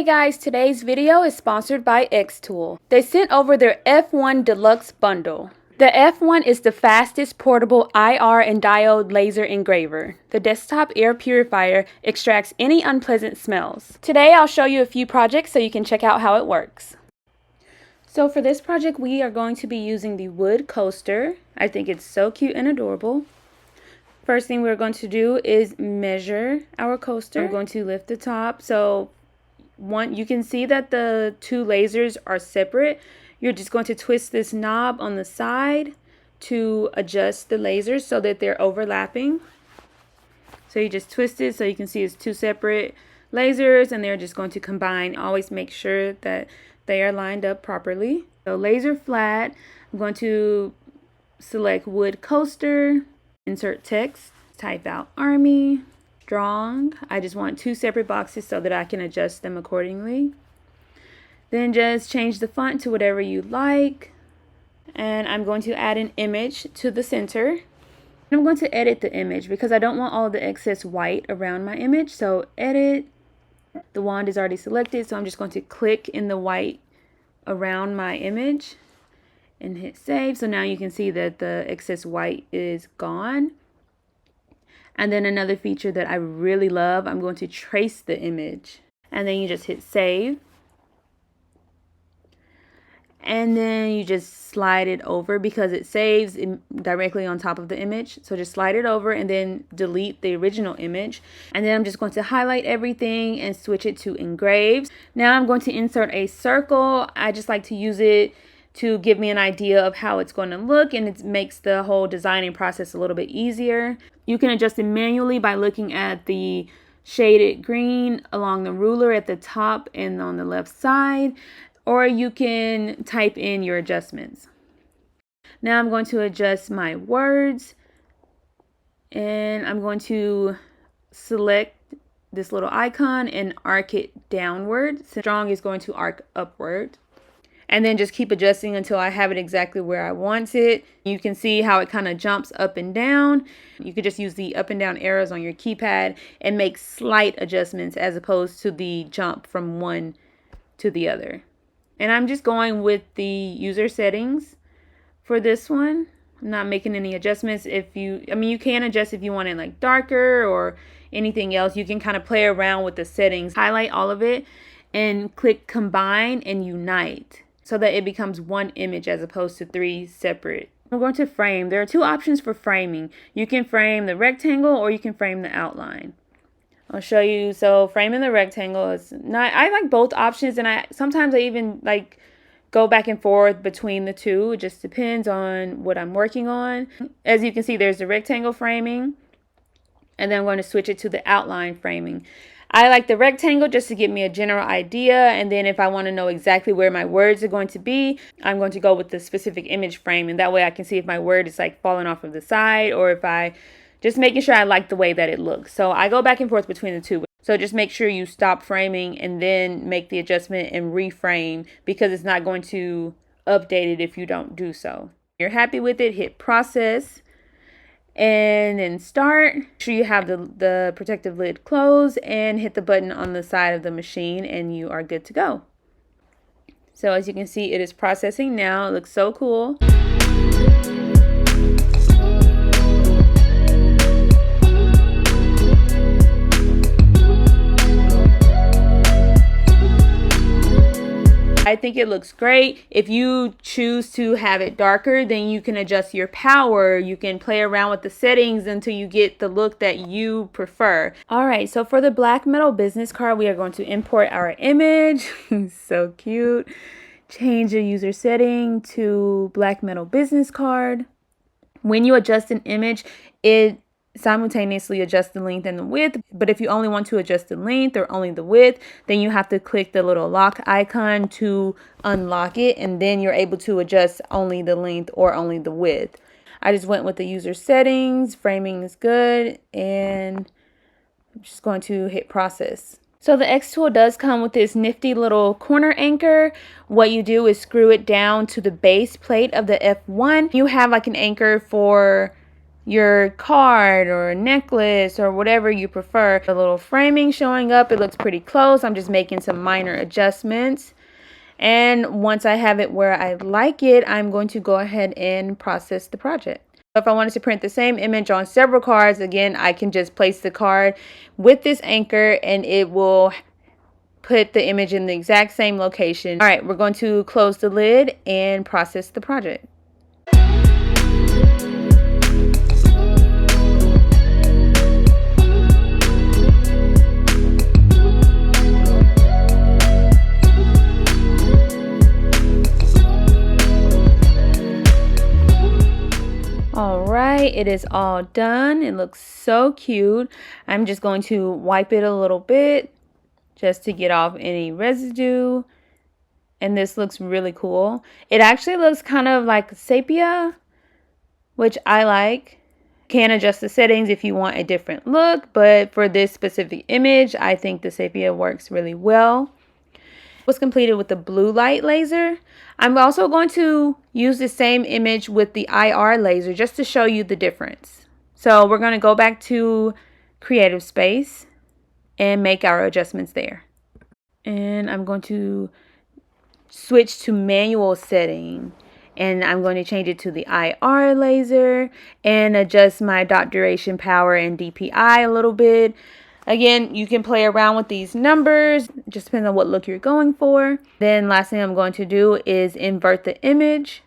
guys, today's video is sponsored by xTool. They sent over their F1 Deluxe Bundle. The F1 is the fastest portable IR and diode laser engraver. The desktop air purifier extracts any unpleasant smells. Today I'll show you a few projects so you can check out how it works. So for this project we are going to be using the wood coaster. I think it's so cute and adorable. First thing we're going to do is measure our coaster. We're going to lift the top. So you can see that the two lasers are separate. You're just going to twist this knob on the side to adjust the lasers so that they're overlapping. So you just twist it so you can see it's two separate lasers and they're just going to combine. Always make sure that they are lined up properly. So laser flat, I'm going to select wood coaster, insert text, type out Army. Strong. I just want two separate boxes so that I can adjust them accordingly. Then just change the font to whatever you like. And I'm going to add an image to the center. I'm going to edit the image because I don't want all the excess white around my image. So edit. The wand is already selected, so I'm just going to click in the white around my image and hit save. So now you can see that the excess white is gone. And then another feature that I really love, I'm going to trace the image. And then you just hit save. And then you just slide it over because it saves directly on top of the image. So just slide it over and then delete the original image. And then I'm just going to highlight everything and switch it to engraves. Now I'm going to insert a circle. I just like to use it to give me an idea of how it's going to look, and it makes the whole designing process a little bit easier. You can adjust it manually by looking at the shaded green along the ruler at the top and on the left side, or you can type in your adjustments. Now I'm going to adjust my words, and I'm going to select this little icon and arc it downward. Strong is going to arc upward. And then just keep adjusting until I have it exactly where I want it. You can see how it kind of jumps up and down. You could just use the up and down arrows on your keypad and make slight adjustments as opposed to the jump from one to the other. And I'm just going with the user settings for this one. I'm not making any adjustments. You can adjust if you want it like darker or anything else. You can kind of play around with the settings. Highlight all of it and click combine and unite, so that it becomes one image as opposed to three separate. I'm going to frame. There are two options for framing. You can frame the rectangle or you can frame the outline. I'll show you. So framing the rectangle is not, I like both options, and sometimes I even like go back and forth between the two. It just depends on what I'm working on. As you can see, there's the rectangle framing, and then I'm going to switch it to the outline framing. I like the rectangle just to give me a general idea, and then if I want to know exactly where my words are going to be, I'm going to go with the specific image frame, and that way I can see if my word is like falling off of the side, or if just making sure I like the way that it looks. So I go back and forth between the two. So just make sure you stop framing and then make the adjustment and reframe, because it's not going to update it if you don't do so. If you're happy with it, hit process. And then start. Make sure you have the protective lid closed and hit the button on the side of the machine and you are good to go. So as you can see, it is processing now. It looks so cool. I think it looks great. If you choose to have it darker, then you can adjust your power. You can play around with the settings until you get the look that you prefer. All right, so for the black metal business card, we are going to import our image. So cute. Change the user setting to black metal business card. When you adjust an image, it simultaneously adjust the length and the width, but if you only want to adjust the length or only the width, then you have to click the little lock icon to unlock it, and then you're able to adjust only the length or only the width. I just went with the user settings. Framing is good, and I'm just going to hit process. So the xTool does come with this nifty little corner anchor. What you do is screw it down to the base plate of the F1. You have like an anchor for your card or necklace or whatever you prefer. The little framing showing up, it looks pretty close. I'm just making some minor adjustments. And once I have it where I like it, I'm going to go ahead and process the project. If I wanted to print the same image on several cards, again, I can just place the card with this anchor and it will put the image in the exact same location. All right, we're going to close the lid and process the project. Alright, it is all done. It looks so cute. I'm just going to wipe it a little bit just to get off any residue. And this looks really cool. It actually looks kind of like sepia, which I like. Can adjust the settings if you want a different look, but for this specific image, I think the sepia works really well. Was completed with the blue light laser. I'm also going to use the same image with the IR laser just to show you the difference. So we're going to go back to Creative Space and make our adjustments there. And I'm going to switch to manual setting. And I'm going to change it to the IR laser and adjust my dot duration power and DPI a little bit. Again, you can play around with these numbers. It just depends on what look you're going for. Then last thing I'm going to do is invert the image.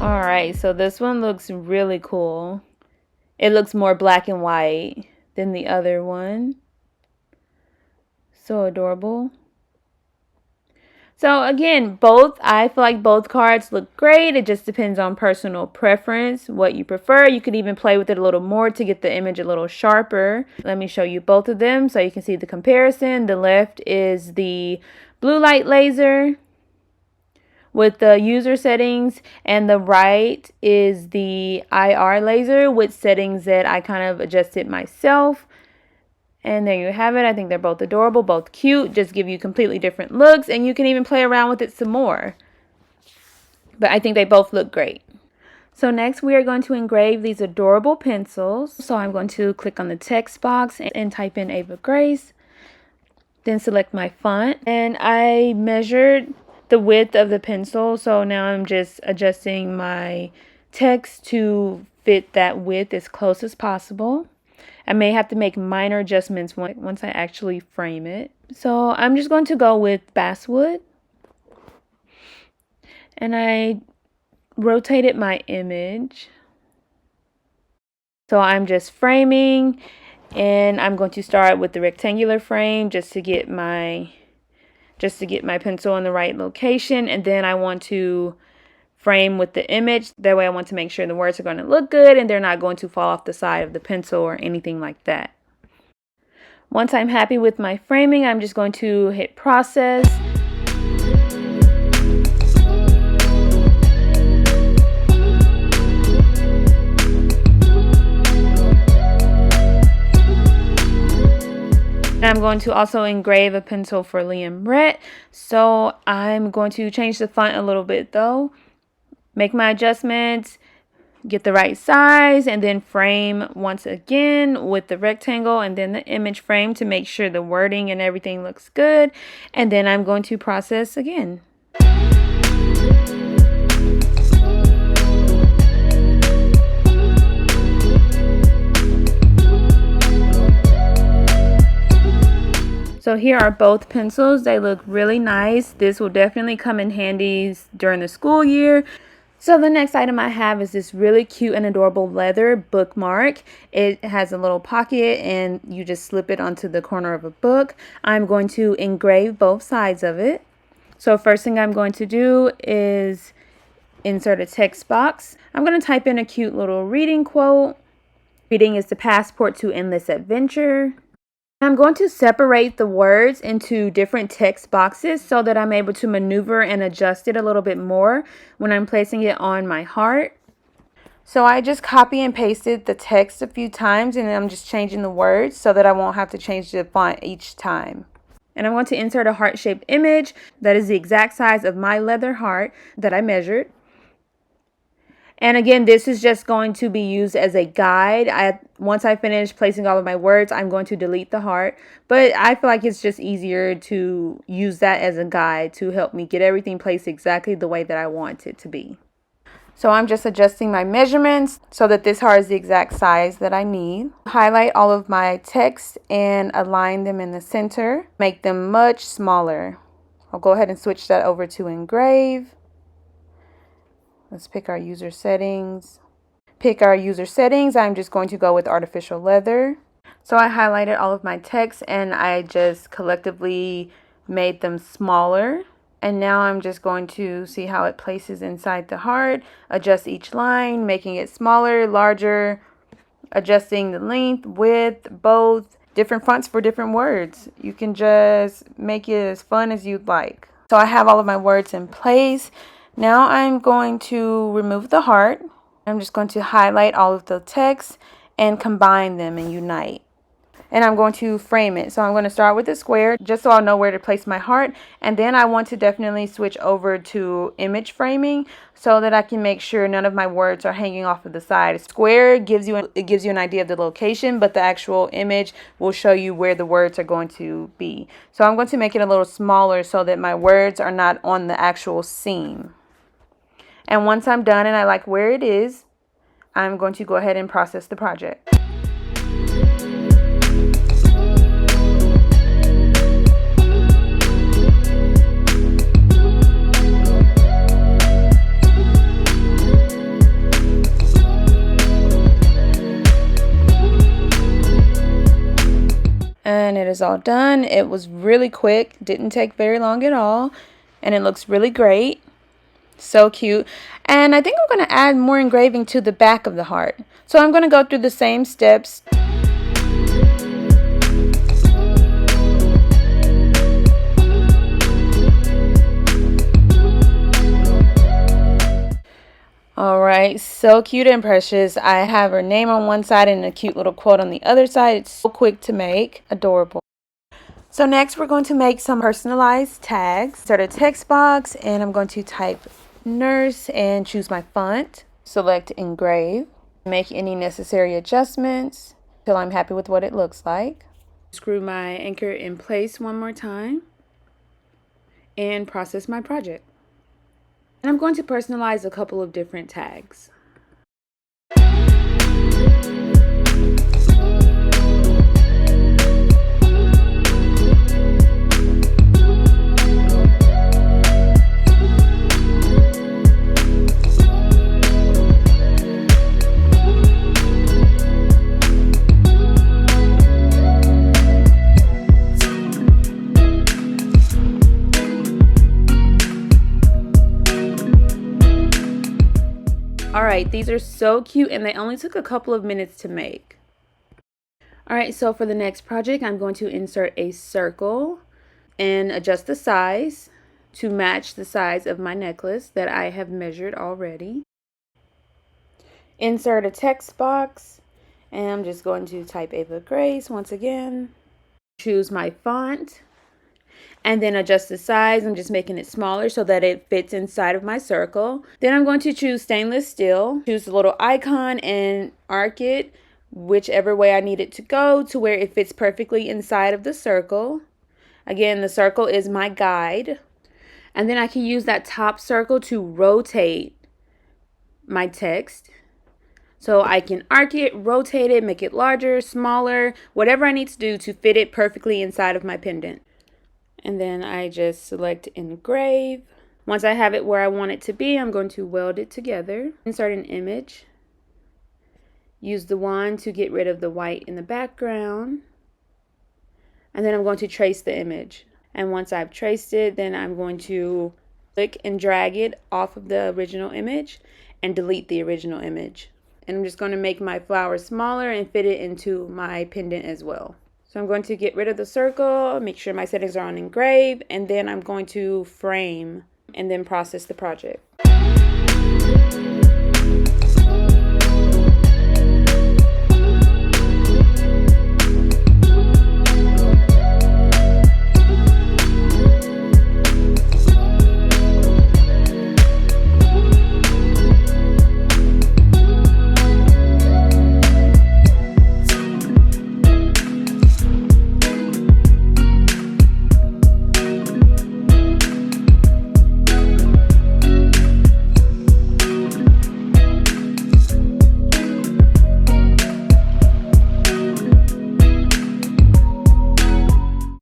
Alright, so this one looks really cool. It looks more black and white than the other one. So adorable. So again, I feel like both cards look great. It just depends on personal preference, what you prefer. You could even play with it a little more to get the image a little sharper. Let me show you both of them so you can see the comparison. The left is the blue light laser with the user settings, and the right is the IR laser with settings that I kind of adjusted myself. And there you have it. I think they're both adorable, both cute, just give you completely different looks, and you can even play around with it some more. But I think they both look great. So next we are going to engrave these adorable pencils. So I'm going to click on the text box and type in Ava Grace. Then select my font. And I measured the width of the pencil, so now I'm just adjusting my text to fit that width as close as possible. I may have to make minor adjustments once I actually frame it. So I'm just going to go with basswood. And I rotated my image. So I'm just framing, and I'm going to start with the rectangular frame just to get my pencil in the right location, and then I want to frame with the image. That way I want to make sure the words are going to look good and they're not going to fall off the side of the pencil or anything like that. Once I'm happy with my framing, I'm just going to hit process. I'm going to also engrave a pencil for Liam Brett. So I'm going to change the font a little bit though. Make my adjustments, get the right size, and then frame once again with the rectangle and then the image frame to make sure the wording and everything looks good. And then I'm going to process again. So here are both pencils. They look really nice. This will definitely come in handy during the school year. So the next item I have is this really cute and adorable leather bookmark. It has a little pocket and you just slip it onto the corner of a book. I'm going to engrave both sides of it. So first thing I'm going to do is insert a text box. I'm going to type in a cute little reading quote. Reading is the passport to endless adventure. I'm going to separate the words into different text boxes so that I'm able to maneuver and adjust it a little bit more when I'm placing it on my heart. So I just copy and pasted the text a few times, and I'm just changing the words so that I won't have to change the font each time. And I'm going to insert a heart-shaped image that is the exact size of my leather heart that I measured. And again, this is just going to be used as a guide. Once I finish placing all of my words, I'm going to delete the heart. But I feel like it's just easier to use that as a guide to help me get everything placed exactly the way that I want it to be. So I'm just adjusting my measurements so that this heart is the exact size that I need. Highlight all of my text and align them in the center. Make them much smaller. I'll go ahead and switch that over to engrave. Let's pick our user settings. I'm just going to go with artificial leather. So I highlighted all of my text and I just collectively made them smaller. And now I'm just going to see how it places inside the heart. Adjust each line, making it smaller, larger, adjusting the length, width, both. Different fonts for different words. You can just make it as fun as you'd like. So I have all of my words in place. Now I'm going to remove the heart. I'm just going to highlight all of the text and combine them and unite. And I'm going to frame it. So I'm going to start with a square just so I'll know where to place my heart. And then I want to definitely switch over to image framing so that I can make sure none of my words are hanging off of the side. A square gives you an idea of the location, but the actual image will show you where the words are going to be. So I'm going to make it a little smaller so that my words are not on the actual seam. And once I'm done and I like where it is, I'm going to go ahead and process the project. And it is all done. It was really quick, didn't take very long at all, and it looks really great. So cute. And I think I'm going to add more engraving to the back of the heart. So I'm going to go through the same steps. Alright, so cute and precious. I have her name on one side and a cute little quote on the other side. It's so quick to make. Adorable. So next we're going to make some personalized tags. Start a text box and I'm going to type nurse and choose my font. Select engrave. Make any necessary adjustments till I'm happy with what it looks like. Screw my anchor in place one more time and process my project. And I'm going to personalize a couple of different tags. Alright, these are so cute and they only took a couple of minutes to make. Alright, so for the next project, I'm going to insert a circle and adjust the size to match the size of my necklace that I have measured already. Insert a text box and I'm just going to type Ava Grace once again. Choose my font. And then adjust the size. I'm just making it smaller so that it fits inside of my circle. Then I'm going to choose stainless steel. Choose the little icon and arc it whichever way I need it to go to where it fits perfectly inside of the circle. Again, the circle is my guide. And then I can use that top circle to rotate my text. So I can arc it, rotate it, make it larger, smaller, whatever I need to do to fit it perfectly inside of my pendant. And then I just select engrave. Once I have it where I want it to be, I'm going to weld it together. Insert an image. Use the wand to get rid of the white in the background. And then I'm going to trace the image. And once I've traced it, then I'm going to click and drag it off of the original image and delete the original image. And I'm just going to make my flower smaller and fit it into my pendant as well. So I'm going to get rid of the circle, make sure my settings are on engrave, and then I'm going to frame and then process the project.